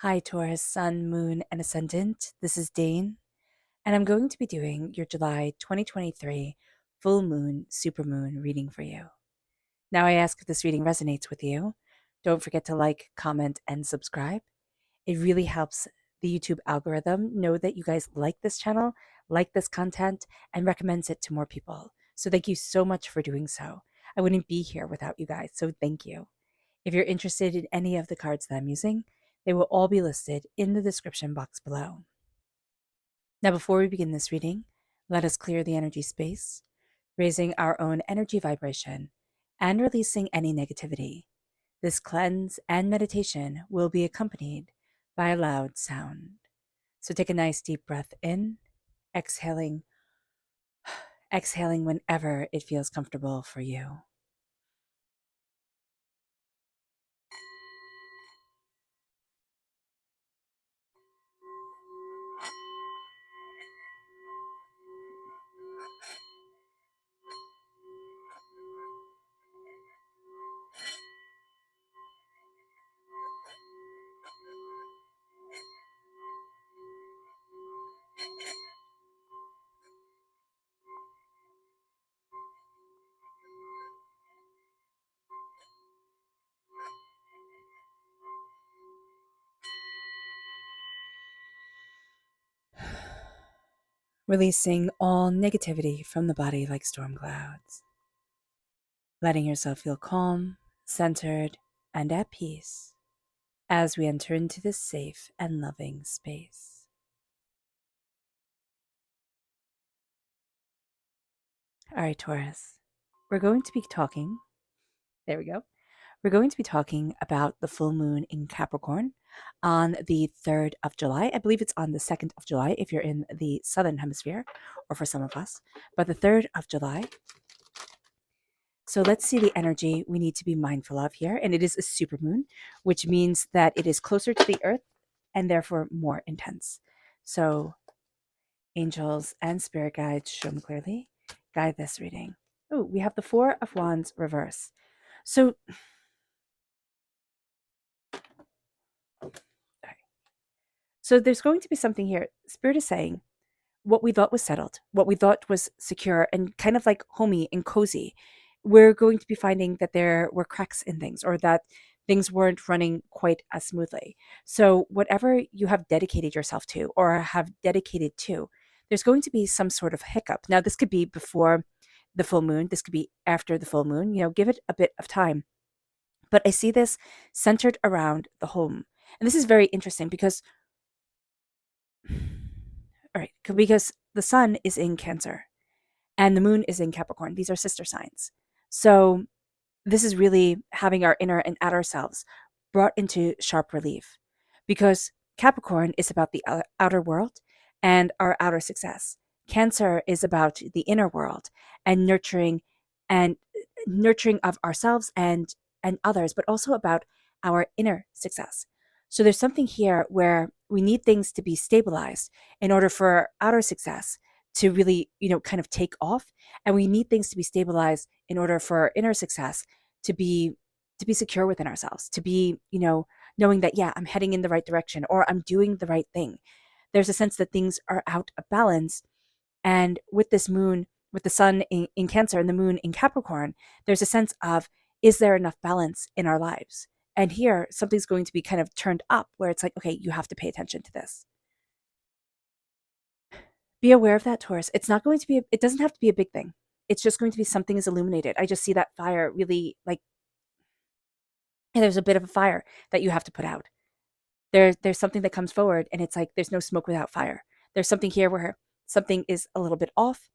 Hi, Taurus, Sun, Moon, and Ascendant. This is Dane, and I'm going to be doing your July 2023 full moon, supermoon reading for you. Now, I ask if this reading resonates with you. Don't forget to like, comment, and subscribe. It really helps the YouTube algorithm know that you guys like this channel, like this content, and recommends it to more people. So, thank you so much for doing so. I wouldn't be here without you guys, so thank you. If you're interested in any of the cards that I'm using, they will all be listed in the description box below. Now, before we begin this reading, let us clear the energy space, raising our own energy vibration and releasing any negativity. This cleanse and meditation will be accompanied by a loud sound. So take a nice deep breath in, exhaling, exhaling whenever it feels comfortable for you. Releasing all negativity from the body like storm clouds. Letting yourself feel calm, centered, and at peace as we enter into this safe and loving space. All right, Taurus, we're going to be talking. There we go. We're going to be talking about the full moon in Capricorn on the 3rd of July. I believe it's on the 2nd of July if you're in the southern hemisphere, or for some of us, but the 3rd of July. So let's see the energy we need to be mindful of here. And it is a supermoon, which means that it is closer to the earth and therefore more intense. So angels and spirit guides, show me clearly, guide this reading. Oh, we have the Four of Wands reverse. So, so there's going to be something here. Spirit is saying what we thought was settled, what we thought was secure and kind of like homey and cozy, we're going to be finding that there were cracks in things or that things weren't running quite as smoothly. So, whatever you have dedicated yourself to or have dedicated to, there's going to be some sort of hiccup. Now, this could be before the full moon, this could be after the full moon, give it a bit of time. But I see this centered around the home. And this is very interesting because all right, because the sun is in Cancer and the moon is in Capricorn. These are sister signs. So this is really having our inner and outer selves brought into sharp relief because Capricorn is about the outer world and our outer success. Cancer is about the inner world and and nurturing of ourselves and others, but also about our inner success. So there's something here where we need things to be stabilized in order for outer success to really, kind of take off. And we need things to be stabilized in order for our inner success to be secure within ourselves, to be, knowing that, yeah, I'm heading in the right direction or I'm doing the right thing. There's a sense that things are out of balance. And with this moon, with the sun in Cancer and the moon in Capricorn, there's a sense of, is there enough balance in our lives? And here, something's going to be kind of turned up where it's like, okay, you have to pay attention to this. Be aware of that, Taurus. It's not going to be, it doesn't have to be a big thing. It's just going to be something is illuminated. I just see that fire really like, and there's a bit of a fire that you have to put out. There's something that comes forward and it's like, there's no smoke without fire. There's something here where something is a little bit off.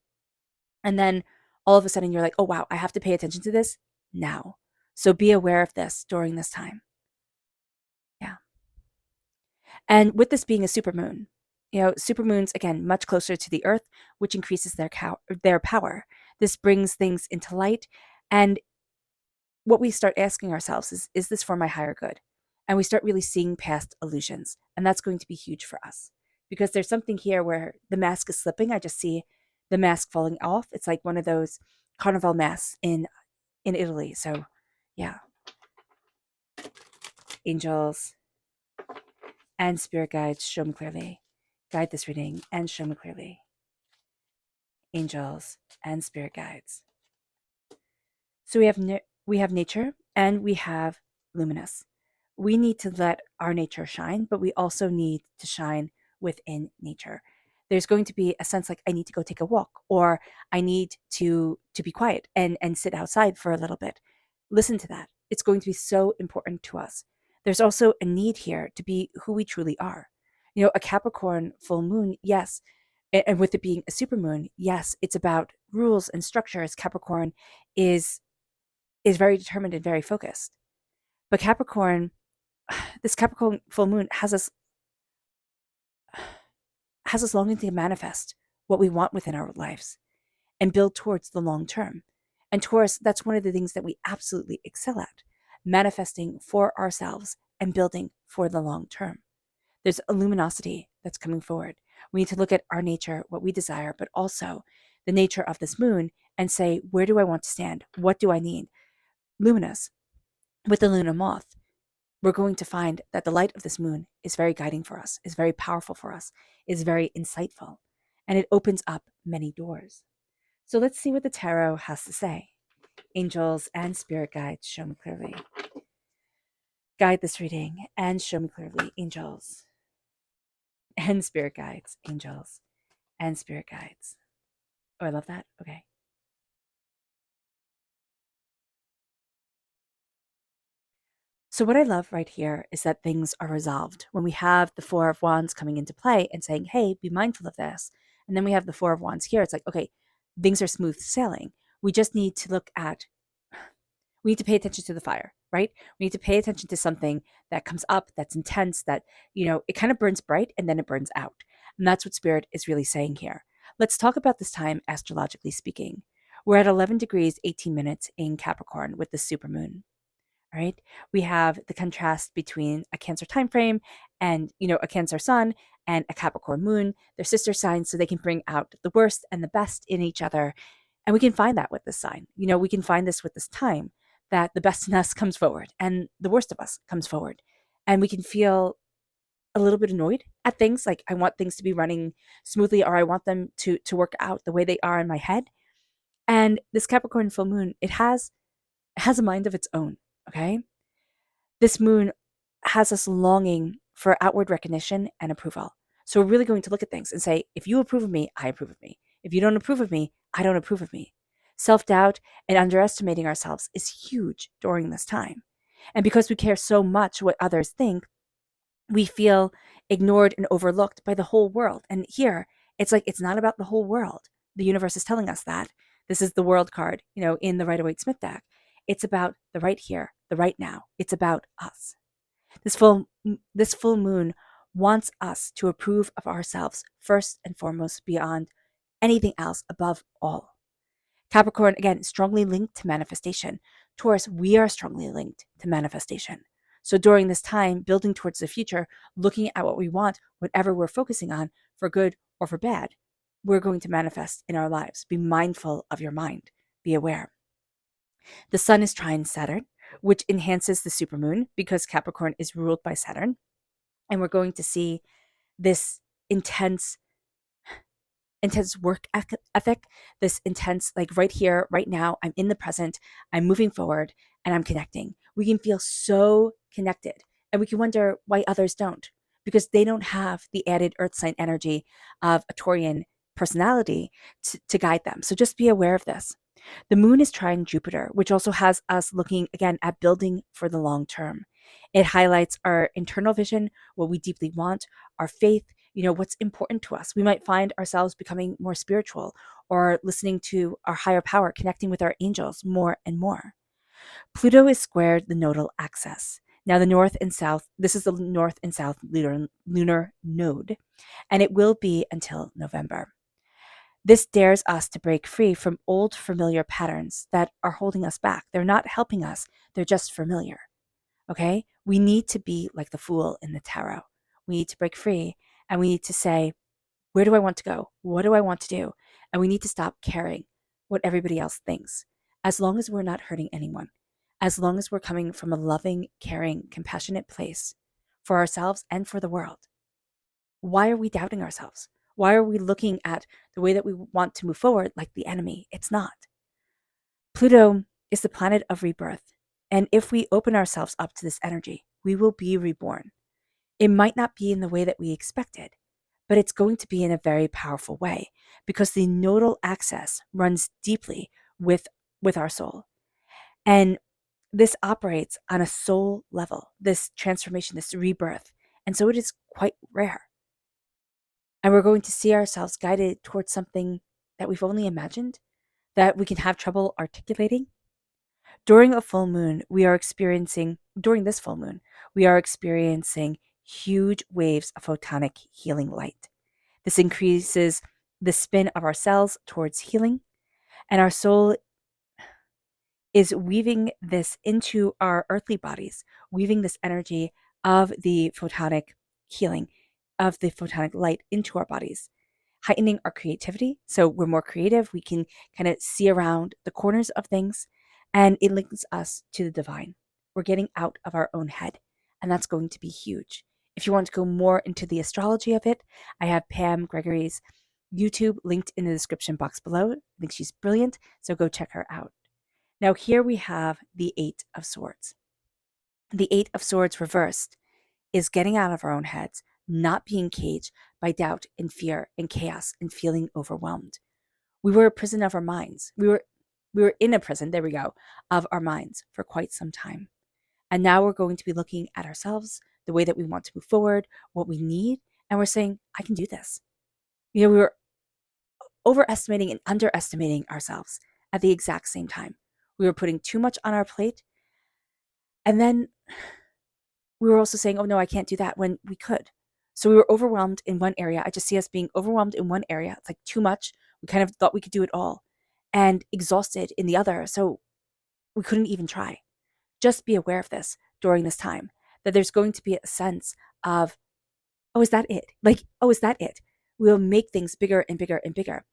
And then all of a sudden you're like, oh, wow, I have to pay attention to this now. So be aware of this during this time. Yeah. And with this being a supermoon, supermoons, again, much closer to the earth, which increases their power. This brings things into light. And what we start asking ourselves is this for my higher good? And we start really seeing past illusions. And that's going to be huge for us because there's something here where the mask is slipping. I just see the mask falling off. It's like one of those carnival masks in Italy. So, yeah. Angels and spirit guides, show me clearly. Guide this reading and show me clearly. Angels and spirit guides. So we have nature and we have luminous. We need to let our nature shine, but we also need to shine within nature. There's going to be a sense like I need to go take a walk, or I need to be quiet and sit outside for a little bit. Listen to that. It's going to be so important to us. There's also a need here to be who we truly are. You know, a Capricorn full moon, yes, and with it being a supermoon, yes, it's about rules and structures. Capricorn is is very determined and very focused. But Capricorn, this Capricorn full moon has us longing to manifest what we want within our lives and build towards the long term. And Taurus, that's one of the things that we absolutely excel at, manifesting for ourselves and building for the long term. There's a luminosity that's coming forward. We need to look at our nature, what we desire, but also the nature of this moon and say, where do I want to stand? What do I need? Luminous. With the Luna moth, we're going to find that the light of this moon is very guiding for us, is very powerful for us, is very insightful, and it opens up many doors. So let's see what the tarot has to say. Angels and spirit guides, show me clearly. Guide this reading and show me clearly, angels and spirit guides, angels and spirit guides. Oh, I love that. Okay. So what I love right here is that things are resolved. When we have the Four of Wands coming into play and saying, hey, be mindful of this. And then we have the Four of Wands here. It's like, okay, things are smooth sailing. We just need to we need to pay attention to the fire, right? We need to pay attention to something that comes up, that's intense, that, it kind of burns bright and then it burns out. And that's what Spirit is really saying here. Let's talk about this time astrologically speaking. We're at 11 degrees, 18 minutes in Capricorn with the supermoon. Right? We have the contrast between a Cancer time frame and, a Cancer sun and a Capricorn moon. They're sister signs, so they can bring out the worst and the best in each other. And we can find that with this sign. We can find this with this time, that the best in us comes forward and the worst of us comes forward. And we can feel a little bit annoyed at things, like I want things to be running smoothly, or I want them to work out the way they are in my head. And this Capricorn full moon, it has a mind of its own. Okay. This moon has us longing for outward recognition and approval. So we're really going to look at things and say, if you approve of me, I approve of me. If you don't approve of me, I don't approve of me. Self-doubt and underestimating ourselves is huge during this time. And because we care so much what others think, we feel ignored and overlooked by the whole world. And here, it's like, it's not about the whole world. The universe is telling us that. This is the world card, in the Rider-Waite-Smith deck. It's about the right here, the right now. It's about us. This full moon wants us to approve of ourselves first and foremost, beyond anything else, above all. Capricorn, again, strongly linked to manifestation. Taurus, we are strongly linked to manifestation. So during this time, building towards the future, looking at what we want, whatever we're focusing on, for good or for bad, we're going to manifest in our lives. Be mindful of your mind. Be aware. The sun is trine Saturn, which enhances the supermoon because Capricorn is ruled by Saturn. And we're going to see this intense work ethic, this intense, like right here, right now, I'm in the present, I'm moving forward, and I'm connecting. We can feel so connected, and we can wonder why others don't, because they don't have the added earth sign energy of a Taurian personality to guide them. So just be aware of this. The moon is trine Jupiter, which also has us looking again at building for the long term. It highlights our internal vision, what we deeply want, our faith, what's important to us. We might find ourselves becoming more spiritual or listening to our higher power, connecting with our angels more and more. Pluto is squared the nodal axis. Now the north and south, this is the north and south lunar node, and it will be until November. This dares us to break free from old familiar patterns that are holding us back. They're not helping us. They're just familiar. Okay? We need to be like the fool in the tarot. We need to break free, and we need to say, where do I want to go? What do I want to do? And we need to stop caring what everybody else thinks. As long as we're not hurting anyone, as long as we're coming from a loving, caring, compassionate place, for ourselves and for the world. Why are we doubting ourselves? Why are we looking at the way that we want to move forward like the enemy? It's not. Pluto is the planet of rebirth. And if we open ourselves up to this energy, we will be reborn. It might not be in the way that we expected, but it's going to be in a very powerful way because the nodal axis runs deeply with our soul. And this operates on a soul level, this transformation, this rebirth. And so it is quite rare. And we're going to see ourselves guided towards something that we've only imagined, that we can have trouble articulating. During this full moon, we are experiencing huge waves of photonic healing light. This increases the spin of our cells towards healing, and our soul is weaving this into our earthly bodies, weaving this energy of the photonic healing, of the photonic light into our bodies, heightening our creativity. So we're more creative. We can kind of see around the corners of things, and it links us to the divine. We're getting out of our own head, and that's going to be huge. If you want to go more into the astrology of it, I have Pam Gregory's YouTube linked in the description box below. I think she's brilliant, so go check her out. Now, here we have the Eight of Swords. The Eight of Swords reversed is getting out of our own heads, not being caged by doubt and fear and chaos and feeling overwhelmed. We were a prison of our minds. We were in a prison, there we go, of our minds for quite some time. And now we're going to be looking at ourselves, the way that we want to move forward, what we need, and we're saying, I can do this. We were overestimating and underestimating ourselves at the exact same time. We were putting too much on our plate. And then we were also saying, oh no, I can't do that when we could. So we were overwhelmed in one area. I just see us being overwhelmed in one area. It's like too much. We kind of thought we could do it all, and exhausted in the other. So we couldn't even try. Just be aware of this during this time, that there's going to be a sense of, oh, is that it? Like, oh, is that it? We'll make things bigger and bigger and bigger.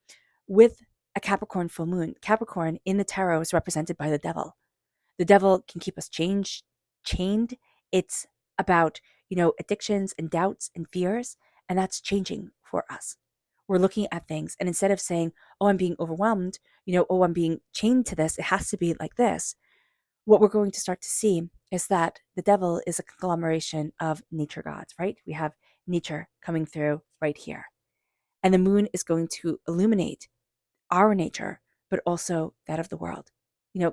With a Capricorn full moon, Capricorn in the tarot is represented by the devil. The devil can keep us chained. It's about, addictions and doubts and fears, and that's changing for us. We're looking at things, and instead of saying, oh, I'm being overwhelmed, oh, I'm being chained to this, it has to be like this. What we're going to start to see is that the devil is a conglomeration of nature gods, right? We have nature coming through right here. And the moon is going to illuminate our nature, but also that of the world,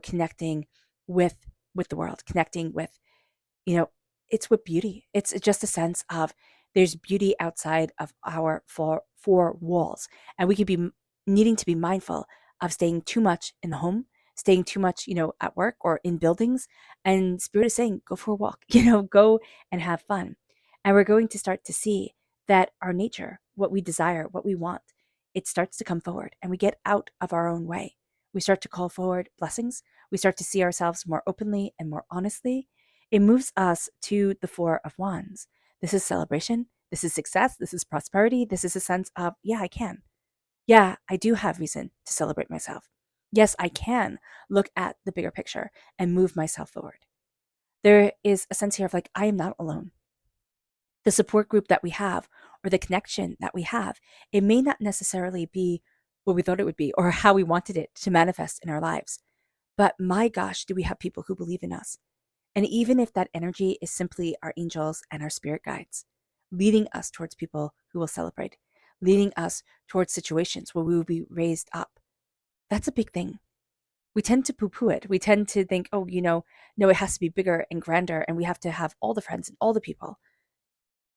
connecting with the world, connecting with, it's with beauty. It's just a sense of there's beauty outside of our four walls. And we could be needing to be mindful of staying too much in the home, staying too much, at work or in buildings. And Spirit is saying, go for a walk, go and have fun. And we're going to start to see that our nature, what we desire, what we want, it starts to come forward, and we get out of our own way. We start to call forward blessings. We start to see ourselves more openly and more honestly. It moves us to the Four of Wands. This is celebration. This is success. This is prosperity. This is a sense of, yeah, I can. Yeah, I do have reason to celebrate myself. Yes, I can look at the bigger picture and move myself forward. There is a sense here of like, I am not alone. The support group that we have, or the connection that we have, it may not necessarily be what we thought it would be or how we wanted it to manifest in our lives. But my gosh, do we have people who believe in us? And even if that energy is simply our angels and our spirit guides, leading us towards people who will celebrate, leading us towards situations where we will be raised up, that's a big thing. We tend to poo-poo it. We tend to think, oh, no, it has to be bigger and grander, and we have to have all the friends and all the people.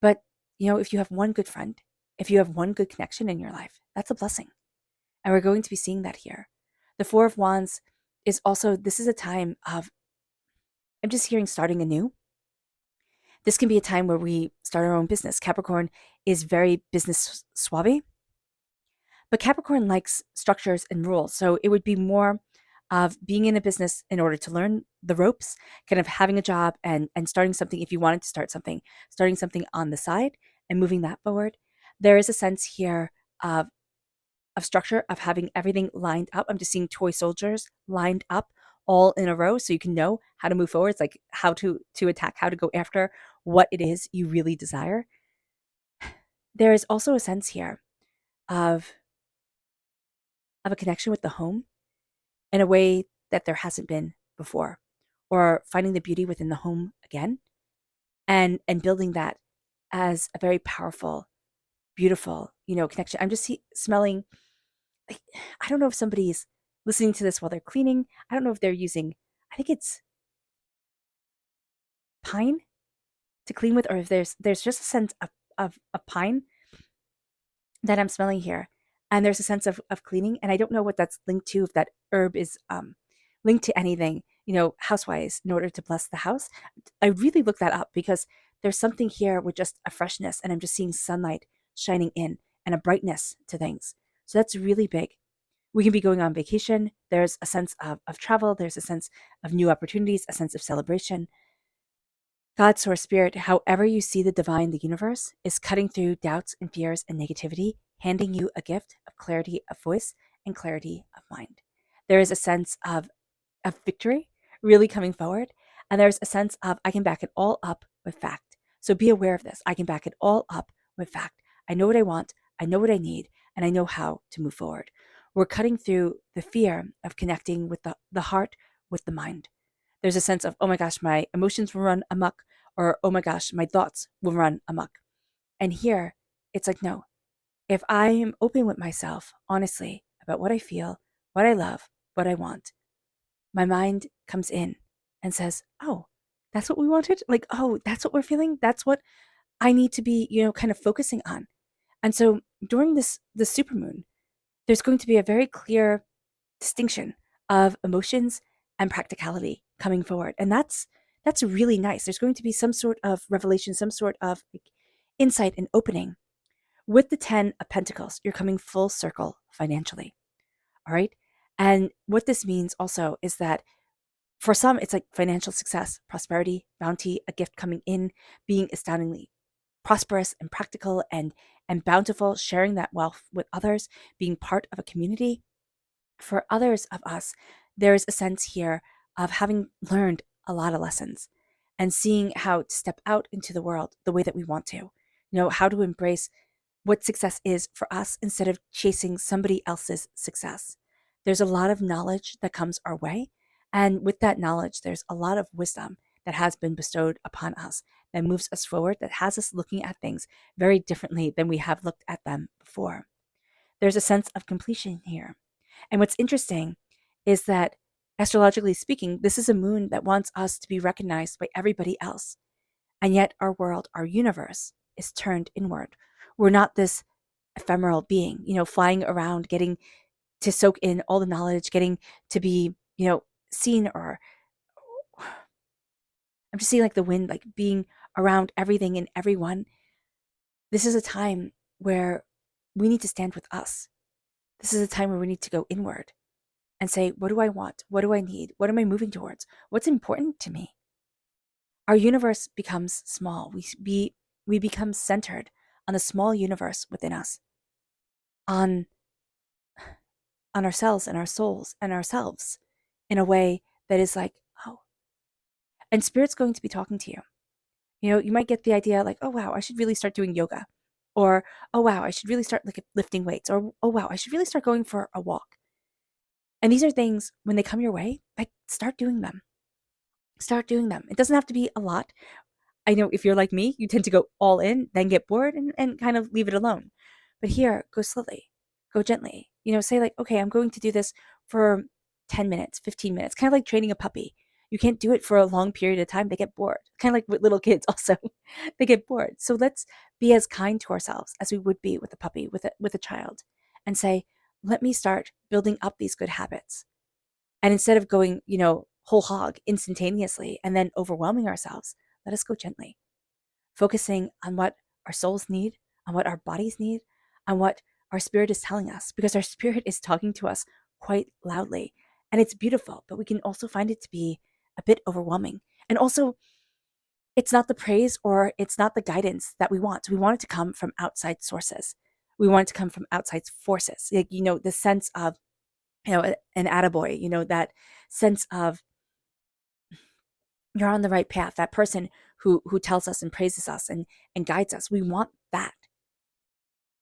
But, if you have one good friend, if you have one good connection in your life, that's a blessing. And we're going to be seeing that here. The Four of Wands is also, this is a time of, I'm just hearing starting anew. This can be a time where we start our own business. Capricorn is very business suave, but Capricorn likes structures and rules. So it would be more of being in a business in order to learn the ropes, kind of having a job and starting something if you wanted to start something, starting something on the side and moving that forward. There is a sense here of structure, of having everything lined up. I'm just seeing toy soldiers lined up all in a row so you can know how to move forward. It's like how to attack, how to go after what it is you really desire. There is also a sense here of a connection with the home in a way that there hasn't been before, or finding the beauty within the home again, and building that as a very powerful, beautiful, connection. I'm just smelling, like, I don't know if somebody's listening to this while they're cleaning. I don't know if they're using, I think it's pine to clean with, or if there's just a sense of pine that I'm smelling here. And there's a sense of cleaning. And I don't know what that's linked to, if that herb is linked to anything, house-wise, in order to bless the house. I really look that up because there's something here with just a freshness, and I'm just seeing sunlight shining in and a brightness to things. So that's really big. We can be going on vacation. There's a sense of travel. There's a sense of new opportunities, a sense of celebration. God, source, spirit, however you see the divine, the universe, is cutting through doubts and fears and negativity, handing you a gift of clarity of voice and clarity of mind. There is a sense of victory really coming forward. And there's a sense of, I can back it all up with fact. So be aware of this. I can back it all up with fact. I know what I want. I know what I need. And I know how to move forward. We're cutting through the fear of connecting with the heart, with the mind. There's a sense of, oh my gosh, my emotions will run amok, or oh my gosh, my thoughts will run amok. And here, it's like, no, if I am open with myself, honestly, about what I feel, what I love, what I want, my mind comes in and says, oh, that's what we wanted? Like, oh, that's what we're feeling? That's what I need to be, kind of focusing on. And so during this supermoon, there's going to be a very clear distinction of emotions and practicality coming forward. And that's really nice. There's going to be some sort of revelation, some sort of insight and opening. With the 10 of Pentacles, you're coming full circle financially. All right. And what this means also is that for some, it's like financial success, prosperity, bounty, a gift coming in, being astoundingly prosperous and practical and bountiful, sharing that wealth with others, being part of a community. For others of us, there is a sense here of having learned a lot of lessons and seeing how to step out into the world the way that we want to, how to embrace what success is for us instead of chasing somebody else's success. There's a lot of knowledge that comes our way. And with that knowledge, there's a lot of wisdom that has been bestowed upon us that moves us forward, that has us looking at things very differently than we have looked at them before. There's a sense of completion here. And what's interesting is that, astrologically speaking, this is a moon that wants us to be recognized by everybody else. And yet our world, our universe, is turned inward. We're not this ephemeral being, flying around, getting to soak in all the knowledge, getting to be, seen, or I'm just seeing like the wind, like being around everything and everyone. This is a time where we need to stand with us. This is a time where we need to go inward and say, what do I want? What do I need? What am I moving towards? What's important to me? Our universe becomes small. We become centered on the small universe within us, on ourselves and our souls and ourselves, in a way that is like, oh, and spirit's going to be talking to you. You might get the idea like, oh wow, I should really start doing yoga, or oh wow, I should really start like lifting weights, or oh wow, I should really start going for a walk. And these are things, when they come your way, like, start doing them. Start doing them. It doesn't have to be a lot. I know if you're like me, you tend to go all in, then get bored and kind of leave it alone. But here, go slowly, go gently. Say like, okay, I'm going to do this for 10 minutes, 15 minutes, kind of like training a puppy. You can't do it for a long period of time. They get bored. Kind of like with little kids also. They get bored. So let's be as kind to ourselves as we would be with a puppy, with a child, and say, let me start building up these good habits. And instead of going, whole hog instantaneously and then overwhelming ourselves, let us go gently, focusing on what our souls need, on what our bodies need, on what our spirit is telling us, because our spirit is talking to us quite loudly. And it's beautiful, but we can also find it to be a bit overwhelming. And also, it's not the praise or it's not the guidance that we want. We want it to come from outside sources. We want it to come from outside forces. Like, the sense of, an attaboy, that sense of you're on the right path. That person who tells us and praises us and guides us. We want that.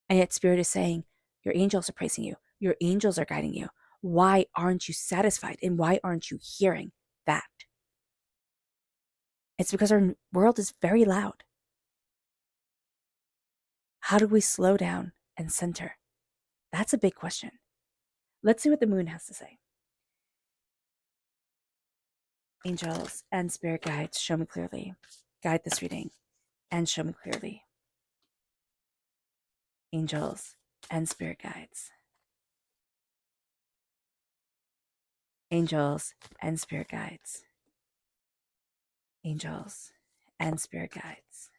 And yet Spirit is saying, your angels are praising you. Your angels are guiding you. Why aren't you satisfied? And why aren't you hearing that? It's because our world is very loud. How do we slow down and center? That's a big question. Let's see what the moon has to say. Angels and spirit guides, show me clearly. Guide this reading and show me clearly. Angels and spirit guides. Angels and spirit guides. Angels and spirit guides.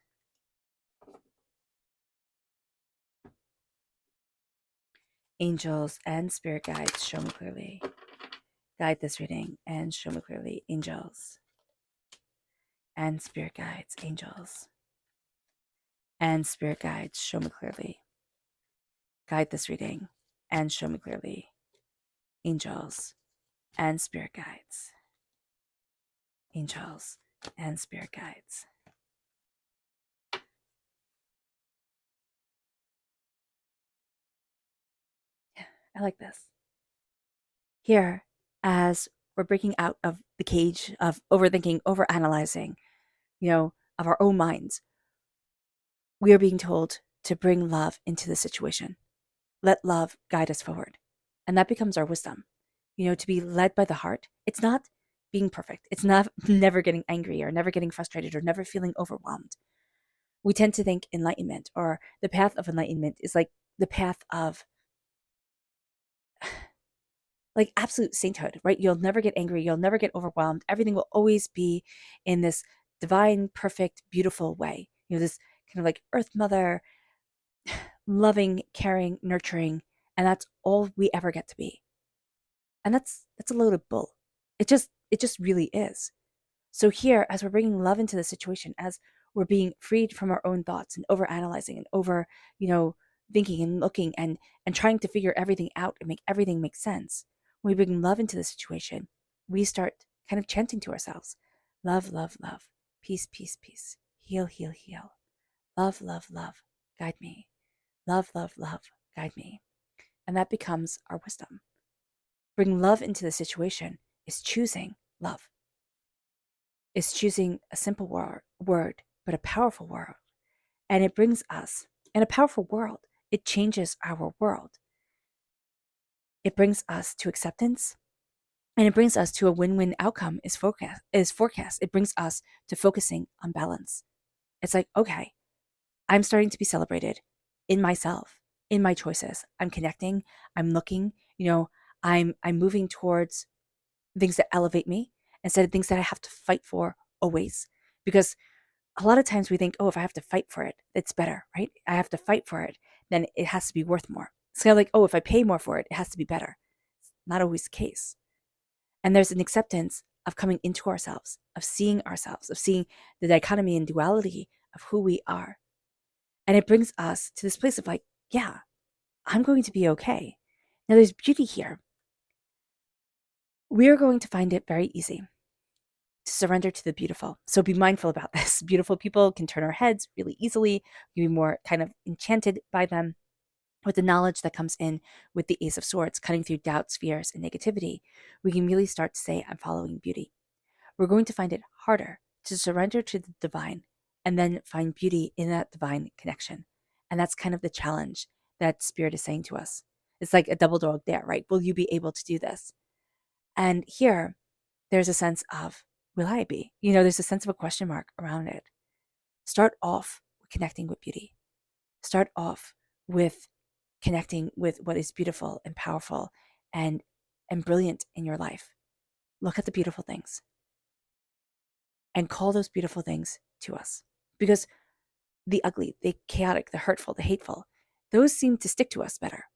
Angels and spirit guides, show me clearly. Guide this reading and show me clearly. Angels and spirit guides. Angels and spirit guides, show me clearly. Guide this reading and show me clearly. Angels and spirit guides. Angels and spirit guides. Yeah, I like this. Here, as we're breaking out of the cage of overthinking, overanalyzing, of our own minds, we are being told to bring love into the situation. Let love guide us forward. And that becomes our wisdom. To be led by the heart. It's not being perfect. It's not never getting angry or never getting frustrated or never feeling overwhelmed. We tend to think enlightenment or the path of enlightenment is like the path of like absolute sainthood, right? You'll never get angry. You'll never get overwhelmed. Everything will always be in this divine, perfect, beautiful way. This kind of like Earth Mother, loving, caring, nurturing, and that's all we ever get to be. And that's a load of bull. It just really is. So here, as we're bringing love into the situation, as we're being freed from our own thoughts and over analyzing and over, thinking and looking and trying to figure everything out and make everything make sense, when we bring love into the situation, we start kind of chanting to ourselves, love, love, love, peace, peace, peace, heal, heal, heal, love, love, love, guide me, love, love, love, guide me. And that becomes our wisdom. Bring love into the situation is choosing love. Is choosing a simple word, but a powerful word. And it brings us, in a powerful world, it changes our world. It brings us to acceptance, and it brings us to a win-win outcome is forecast. It brings us to focusing on balance. It's like, okay, I'm starting to be celebrated in myself, in my choices. I'm connecting, I'm looking, I'm moving towards things that elevate me instead of things that I have to fight for always. Because a lot of times we think, oh, if I have to fight for it, it's better, right? I have to fight for it, then it has to be worth more. It's kind of like, oh, if I pay more for it, it has to be better. It's not always the case. And there's an acceptance of coming into ourselves, of seeing the dichotomy and duality of who we are. And it brings us to this place of like, yeah, I'm going to be okay. Now there's beauty here. We are going to find it very easy to surrender to the beautiful. So be mindful about this. Beautiful people can turn our heads really easily. You be more kind of enchanted by them. With the knowledge that comes in with the Ace of Swords, cutting through doubts, fears, and negativity, we can really start to say, I'm following beauty. We're going to find it harder to surrender to the divine and then find beauty in that divine connection. And that's kind of the challenge that Spirit is saying to us. It's like a double dog dare, right? Will you be able to do this? And here, there's a sense of, will I be? There's a sense of a question mark around it. Start off with connecting with beauty. Start off with connecting with what is beautiful and powerful and brilliant in your life. Look at the beautiful things and call those beautiful things to us. Because the ugly, the chaotic, the hurtful, the hateful, those seem to stick to us better.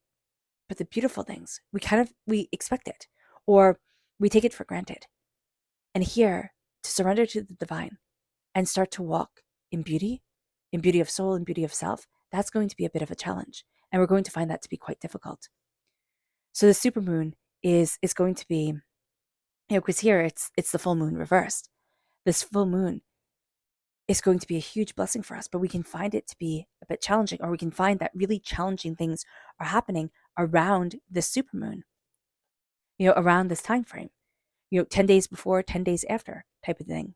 But the beautiful things, we expect it or we take it for granted. And here, to surrender to the divine and start to walk in beauty of soul and beauty of self, that's going to be a bit of a challenge. And we're going to find that to be quite difficult. So the supermoon is going to be, because here it's the full moon reversed. This full moon is going to be a huge blessing for us, but we can find it to be a bit challenging, or we can find that really challenging things are happening around this supermoon, around this time frame, 10 days before, 10 days after type of thing.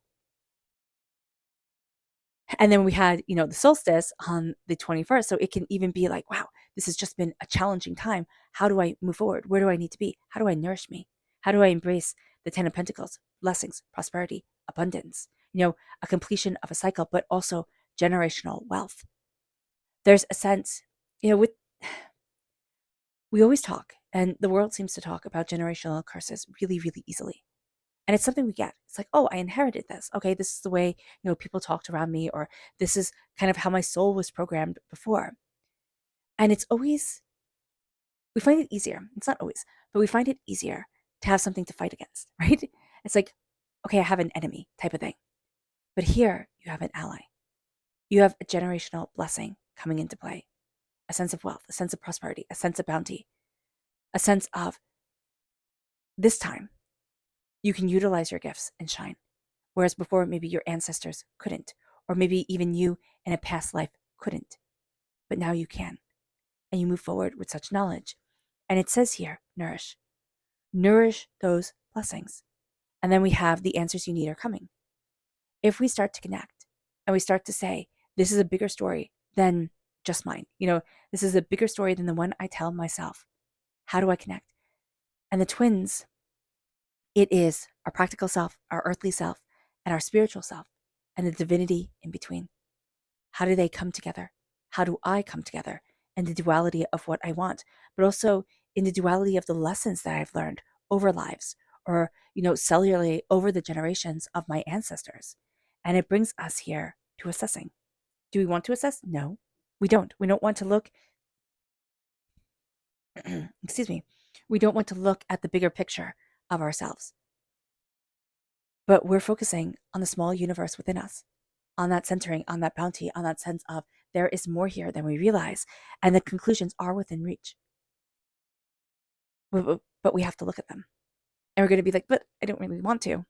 And then we had, the solstice on the 21st. So it can even be like, wow, this has just been a challenging time. How do I move forward? Where do I need to be? How do I nourish me? How do I embrace the 10 of Pentacles, blessings, prosperity, abundance, a completion of a cycle, but also generational wealth? There's a sense, we always talk, and the world seems to talk about generational curses really, really easily. And it's something we get. It's like, oh, I inherited this. Okay, this is the way, people talked around me, or this is kind of how my soul was programmed before. And it's always, we find it easier. It's not always, but we find it easier to have something to fight against, right? It's like, okay, I have an enemy type of thing. But here you have an ally. You have a generational blessing coming into play, a sense of wealth, a sense of prosperity, a sense of bounty, a sense of this time you can utilize your gifts and shine. Whereas before, maybe your ancestors couldn't, or maybe even you in a past life couldn't. But now you can. And you move forward with such knowledge. And it says here, nourish. Nourish those blessings. And then we have the answers you need are coming. If we start to connect and we start to say, this is a bigger story than just mine. This is a bigger story than the one I tell myself. How do I connect? And the twins, it is our practical self, our earthly self, and our spiritual self, and the divinity in between. How do they come together? How do I come together? And the duality of what I want, but also in the duality of the lessons that I've learned over lives, or, cellularly over the generations of my ancestors. And it brings us here to assessing. Do we want to assess? No, we don't. We don't want to look, excuse me, we don't want to look at the bigger picture of ourselves. But we're focusing on the small universe within us, on that centering, on that bounty, on that sense of there is more here than we realize, and the conclusions are within reach. But we have to look at them. And we're going to be like, but I don't really want to.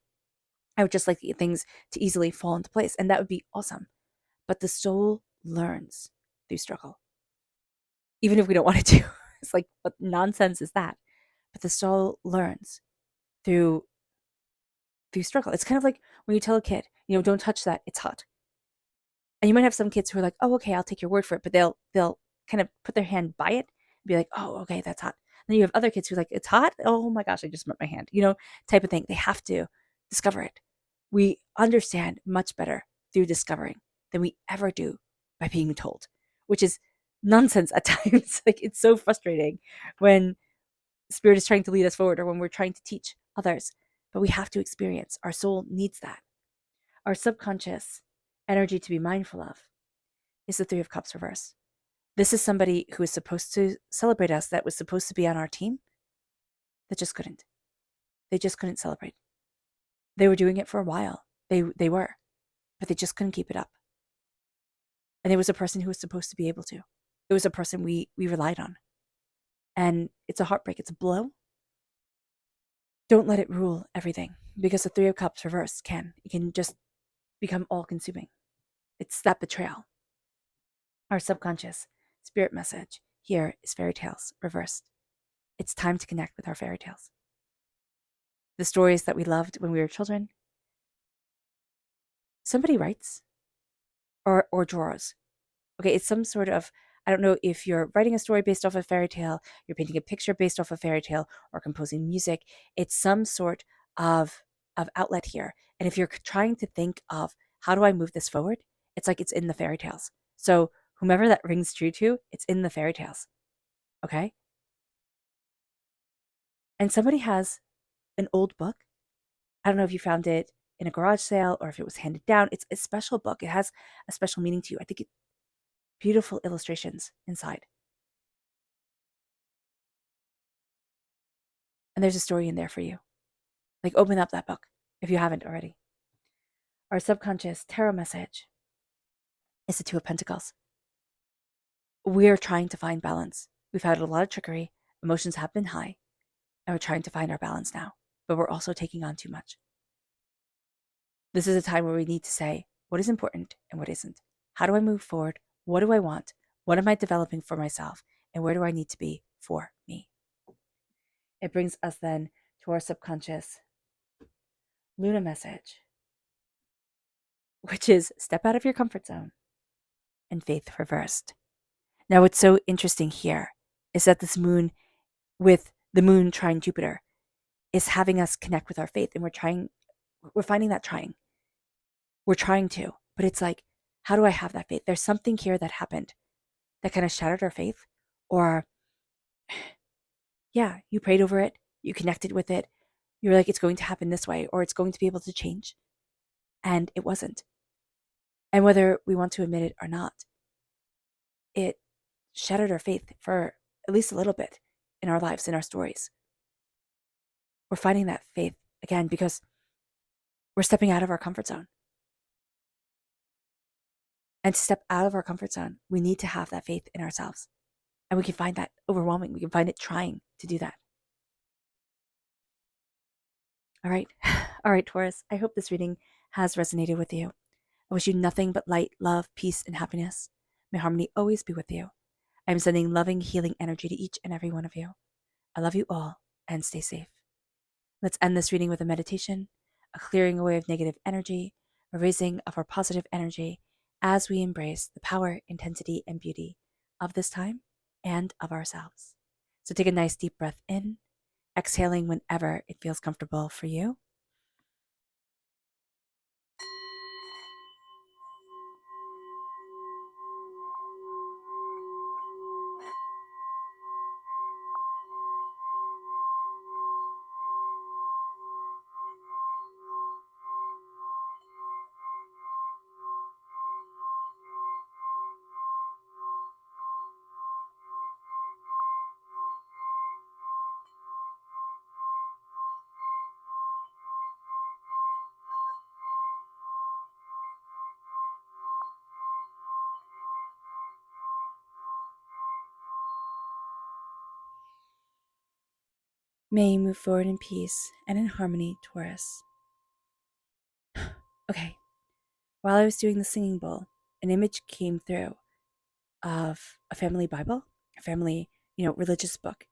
I would just like things to easily fall into place, and that would be awesome. But the soul learns through struggle. Even if we don't want it to. It's like, what nonsense is that? But the soul learns through struggle. It's kind of like when you tell a kid, don't touch that, it's hot. And you might have some kids who are like, oh, okay, I'll take your word for it. But they'll kind of put their hand by it and be like, oh, okay, that's hot. And then you have other kids who are like, it's hot? Oh my gosh, I just burnt my hand, type of thing. They have to discover it. We understand much better through discovering than we ever do by being told, which is nonsense at times. Like, it's so frustrating when Spirit is trying to lead us forward, or when we're trying to teach others. But we have to experience. Our soul needs that. Our subconscious energy to be mindful of is the Three of Cups reverse. This is somebody who is supposed to celebrate us, that was supposed to be on our team, that just couldn't. They just couldn't celebrate. They were doing it for a while. They were, but they just couldn't keep it up. And it was a person who was supposed to be able to. It was a person we relied on. And it's a heartbreak. It's a blow. Don't let it rule everything, because the Three of Cups reverse can. It can just become all-consuming. It's that betrayal. Our subconscious spirit message here is fairy tales reversed. It's time to connect with our fairy tales. The stories that we loved when we were children. Somebody writes or draws. Okay, it's some sort of, I don't know if you're writing a story based off a fairy tale, you're painting a picture based off a fairy tale, or composing music. It's some sort of outlet here. And if you're trying to think of, how do I move this forward? It's like it's in the fairy tales. So whomever that rings true to, it's in the fairy tales. Okay? And somebody has an old book. I don't know if you found it in a garage sale or if it was handed down. It's a special book. It has a special meaning to you. I think it's beautiful illustrations inside. And there's a story in there for you. Like, open up that book if you haven't already. Our subconscious tarot message is the Two of Pentacles. We're trying to find balance. We've had a lot of trickery. Emotions have been high. And we're trying to find our balance now. But we're also taking on too much. This is a time where we need to say what is important and what isn't. How do I move forward? What do I want? What am I developing for myself? And where do I need to be for me? It brings us then to our subconscious Luna message, which is step out of your comfort zone and faith reversed. Now, what's so interesting here is that this moon, with the moon trine Jupiter, is having us connect with our faith. And we're finding that trying. We're trying to, but it's like, how do I have that faith? There's something here that happened that kind of shattered our faith. Or, yeah, you prayed over it, you connected with it, you're like, it's going to happen this way, or it's going to be able to change. And it wasn't. And whether we want to admit it or not, it shattered our faith for at least a little bit in our lives, in our stories. We're finding that faith again because we're stepping out of our comfort zone. And to step out of our comfort zone, we need to have that faith in ourselves. And we can find that overwhelming. We can find it trying to do that. All right. All right, Taurus. I hope this reading has resonated with you. I wish you nothing but light, love, peace, and happiness. May harmony always be with you. I am sending loving, healing energy to each and every one of you. I love you all and stay safe. Let's end this reading with a meditation, a clearing away of negative energy, a raising of our positive energy as we embrace the power, intensity, and beauty of this time and of ourselves. So take a nice deep breath in, exhaling whenever it feels comfortable for you. May you move forward in peace and in harmony, Taurus. Okay, while I was doing the singing bowl, an image came through of a family Bible, a family, religious book.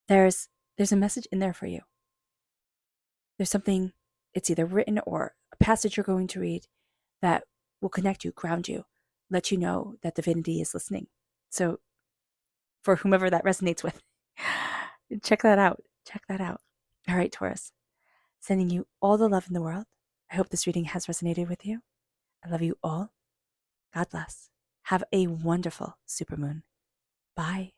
There's a message in there for you. There's something, it's either written or a passage you're going to read that will connect you, ground you, let you know that divinity is listening. So for whomever that resonates with, check that out. Check that out. All right, Taurus. Sending you all the love in the world. I hope this reading has resonated with you. I love you all. God bless. Have a wonderful supermoon. Bye.